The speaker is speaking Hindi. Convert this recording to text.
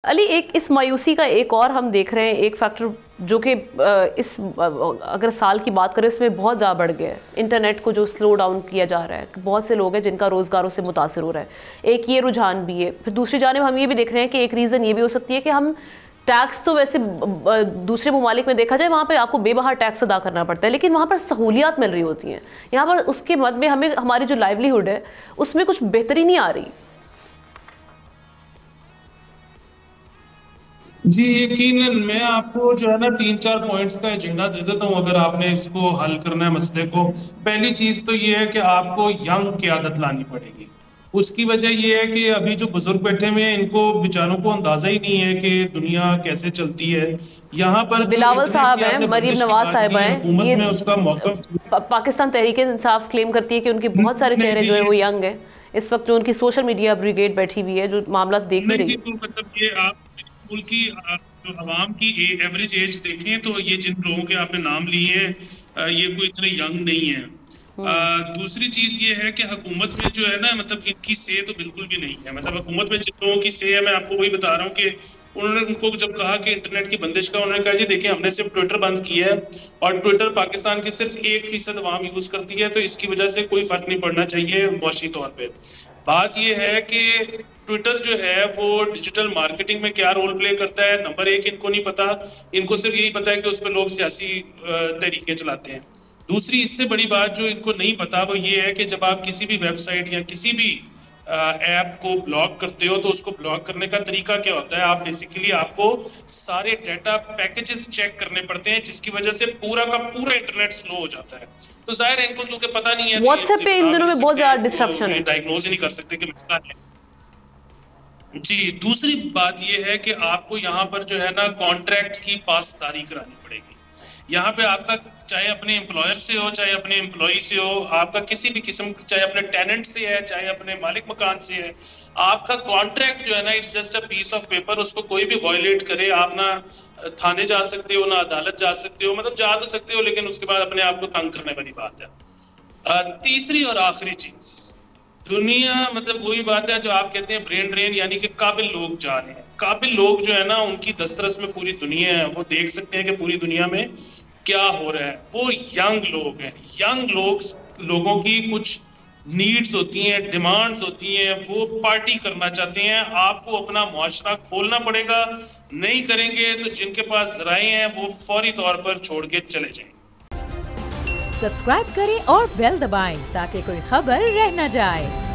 अली, एक इस मायूसी का एक और हम देख रहे हैं एक फैक्टर जो कि इस अगर साल की बात करें इसमें बहुत ज़्यादा बढ़ गया है। इंटरनेट को जो स्लो डाउन किया जा रहा है, बहुत से लोग हैं जिनका रोज़गारों से मुतासर हो रहा है। एक ये रुझान भी है। फिर दूसरी जानिब हम ये भी देख रहे हैं कि एक रीज़न ये भी हो सकती है कि हम टैक्स तो वैसे दूसरे ममालिक में देखा जाए वहाँ पे आपको बेबहा टैक्स अदा करना पड़ता है, लेकिन वहाँ पर सहूलियात मिल रही होती हैं। यहाँ पर उसके मद में हमें हमारी जो लाइवलीहुड है उसमें कुछ बेहतरी नहीं आ रही। जी यकीनन मैं आपको जो है ना 3-4 पॉइंट्स का एजेंडा दे देता हूँ अगर आपने इसको हल करना है मसले को। पहली चीज तो ये है कि आपको यंग की आदत लानी पड़ेगी। उसकी वजह ये है कि अभी जो बुजुर्ग बैठे हुए हैं इनको बेचारों को अंदाजा ही नहीं है कि दुनिया कैसे चलती है। यहाँ पर जो बिलावल इंटरनेट साहब की हैं, आपने मरीम बंदिश की नवाज बात साहिबा की, हैं, हुकूमत ये में उसका मौकफ पाकिस्तान तहरीक इंसाफ क्लेम करती है कि उनके बहुत सारे चेहरे जो है वो यंग है। इस वक्त जो उनकी सोशल मीडिया ब्रिगेड बैठी हुई है जो मामला देख ही रही है। तो मतलब ये आप स्कूल की जो आवाम की एवरेज एज देखें तो ये जिन लोगों के आपने नाम लिए हैं ये कोई इतने यंग नहीं है। दूसरी चीज ये है कि हुकूमत में जो है ना मतलब इनकी से तो बिल्कुल भी नहीं है। मतलब हुकूमत में जिन लोगों की से है, मैं आपको वही बता रहा हूँ कि उन्होंने उनको जब कहा कि इंटरनेट की बंदिश का, उन्होंने कहा जी देखिए हमने सिर्फ ट्विटर बंद किया है और ट्विटर पाकिस्तान की सिर्फ 1% आवाम यूज करती है, तो इसकी वजह से कोई फर्क नहीं पड़ना चाहिए मुआशी तौर पे। बात ये है कि ट्विटर जो है वो डिजिटल मार्केटिंग में क्या रोल प्ले करता है, नंबर एक इनको नहीं पता। इनको सिर्फ यही पता है कि उस पर लोग सियासी तरीके चलाते हैं। दूसरी इससे बड़ी बात जो इनको नहीं पता वो ये है कि जब आप किसी भी वेबसाइट या किसी भी ऐप को ब्लॉक करते हो तो उसको ब्लॉक करने का तरीका क्या होता है। आप बेसिकली आपको सारे डाटा पैकेजेस चेक करने पड़ते हैं जिसकी वजह से पूरा का पूरा इंटरनेट स्लो हो जाता है। तो जाहिर है इनको क्योंकि पता नहीं है व्हाट्सएप पे इन दिनों में बहुत ज्यादा डिस्ट्रप्शन है, डायग्नोज ही नहीं कर सकते कि मसला है। जी दूसरी बात यह है कि आपको यहाँ पर जो है ना कॉन्ट्रैक्ट की पासदारी करानी पड़ेगी। यहाँ पे आपका चाहे अपने एम्प्लॉयर से हो चाहे अपने एम्प्लॉय से हो, आपका किसी भी किस्म चाहे अपने टेनेंट से है चाहे अपने मालिक मकान से है, आपका कॉन्ट्रैक्ट जो है ना it's just a piece of paper. उसको कोई भी वायलेट करे आप ना थाने जा सकते हो ना अदालत जा सकते हो, मतलब जा तो सकते हो लेकिन उसके बाद अपने आप को तंग करने वाली बात है। तीसरी और आखिरी चीज, दुनिया मतलब वही बात है जो आप कहते हैं ब्रेन ड्रेन, यानी कि काबिल लोग जा रहे हैं। काबिल लोग जो है ना उनकी दस्तरस में पूरी दुनिया है, वो देख सकते हैं कि पूरी दुनिया में क्या हो रहा है। वो यंग लोग हैं। यंग लोगों की कुछ नीड्स होती हैं, डिमांड्स होती हैं, वो पार्टी करना चाहते हैं। आपको अपना मुआशरा खोलना पड़ेगा, नहीं करेंगे तो जिनके पास ज़राए हैं वो फौरी तौर पर छोड़ के चले जाएं। सब्सक्राइब करें और बेल दबाएं ताकि कोई खबर रह न जाए।